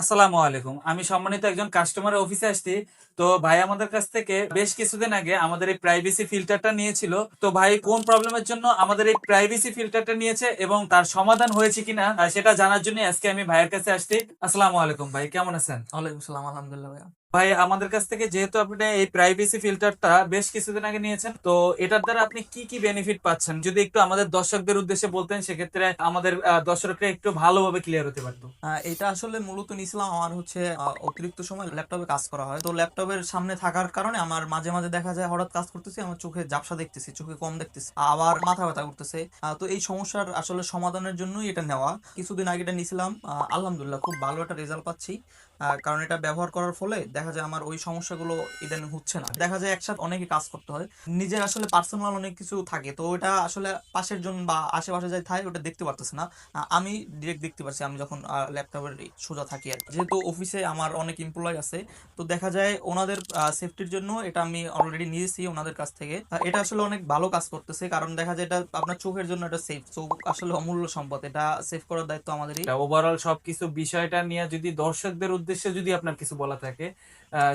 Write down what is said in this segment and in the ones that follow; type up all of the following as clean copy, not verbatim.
আসসালামু আলাইকুম। আমি সম্মানিত একজন কাস্টমারের অফিসে আসছি। তো ভাই আমাদের কাছ থেকে বেশ কিছুদিন আগে আমাদের এই প্রাইভেসি ফিল্টারটা নিয়েছিল। তো ভাই কোন প্রবলেমের জন্য আমাদের এই প্রাইভেসি ফিল্টারটা নিয়েছে এবং তার সমাধান হয়েছে কিনা সেটা জানার জন্য আজকে আমি ভাইয়ের কাছে আসছি। আসসালামু আলাইকুম ভাই, কেমন আছেন? ওয়ালাইকুম সালাম, আলহামদুলিল্লাহ ভাইয়া। ভাই আমাদের কাছ থেকে যেহেতু আপনি এই প্রাইভেসি ফিল্টারটা বেশ কিছুদিন আগে নিয়েছেন, তো এটার দ্বারা আপনি কি কি বেনিফিট পাচ্ছেন যদি একটু আমাদের দর্শকদের উদ্দেশ্যে বলতেন, সেক্ষেত্রে আমাদের দর্শকরা একটু ভালোভাবে ক্লিয়ার হতে পারতো। এটা আসলে মূলত নিছিলাম আমার হচ্ছে অতিরিক্ত সময় ল্যাপটপে কাজ করা হয়, তো ল্যাপটপের সামনে থাকার কারণে আমার মাঝে মাঝে দেখা যায় হঠাৎ কাজ করতেছি, আমার চোখে ঝাপসা দেখতেছি, চোখে কম দেখতেছি, আবার মাথা ব্যথা করতেছে। তো এই সমস্যার আসলে সমাধানের জন্যই এটা নেওয়া। কিছুদিন আগে এটা নিছিলাম, আলহামদুলিল্লাহ খুব ভালো একটা রেজাল্ট পাচ্ছি। কারণ এটা ব্যবহার করার ফলে দেখা যায় আমার ওই সমস্যাগুলো ইদানিং হচ্ছে না। দেখা যায় একসাথে অনেকে কাজ করতে হয়, নিজের আসলে পার্সোনাল অনেক কিছু থাকে, তো ওটা আসলে পাশের জন বা আশেপাশে যাই থাকে ওটা দেখতে পারতেছে না। আমি ডিরেক্ট দেখতে পাচ্ছি আমি যখন ল্যাপটপের সোজা থাকি আর কি। যেহেতু অফিসে আমার অনেক এমপ্লয় আছে, তো দেখা যায় ওনাদের সেফটির জন্য এটা আমি অলরেডি নিয়েছি ওনাদের কাছ থেকে। এটা আসলে অনেক ভালো কাজ করতেছে, কারণ দেখা যায় এটা আপনার চোখের জন্য এটা সেফ। চোখ আসলে অমূল্য সম্পদ, এটা সেভ করার দায়িত্ব আমাদেরই। ওভারঅল সবকিছু বিষয়টা নিয়ে যদি দর্শকদের উদ্দেশ্যে যদি আপনার কিছু বলা থাকে,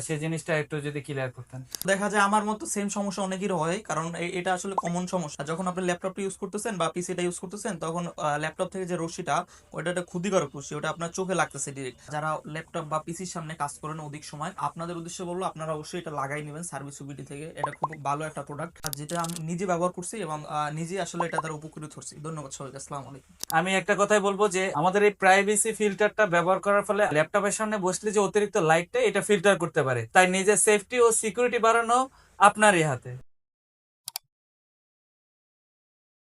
সেই জিনিসটা একটু যদি ক্লিয়ার করতেন। দেখা যায় আমার মতো সেম সমস্যা অনেকেরই হয়, কারণ এটা আসলে কমন সমস্যা। যখন আপনি ল্যাপটপটা ইউজ করতেছেন বা পিসিটা ইউজ করতেছেন, তখন ল্যাপটপ থেকে যে রশ্মিটা, ওটা একটা ক্ষতিকারক রশ্মি, ওটা আপনার চোখে লাগতেছে ডিরেক্ট। যারা ল্যাপটপ বা পিসির সামনে কাজ করেন অধিক সময়, আপনাদের উদ্দেশ্যে বলবো আপনারা অবশ্যই এটা লাগাই নেবেন সার্ভিস সুবিধা থেকে। এটা খুব ভালো একটা প্রোডাক্ট, আর যেটা আমি নিজে ব্যবহার করছি এবং নিজে আসলে এটা দ্বারা উপকৃত হচ্ছি। ধন্যবাদ সবাইকে, আসসালামু আলাইকুম। আমি একটা কথাই বলবো যে আমাদের এই প্রাইভেসি ফিল্টারটা ব্যবহার করার ফলে ল্যাপটপের সামনে বসলে যে অতিরিক্ত লাইটটা এটা ফিল্টার করতে পারে, তাই নিজের সেফটি ও সিকিউরিটি বাড়ানো আপনারই হাতে।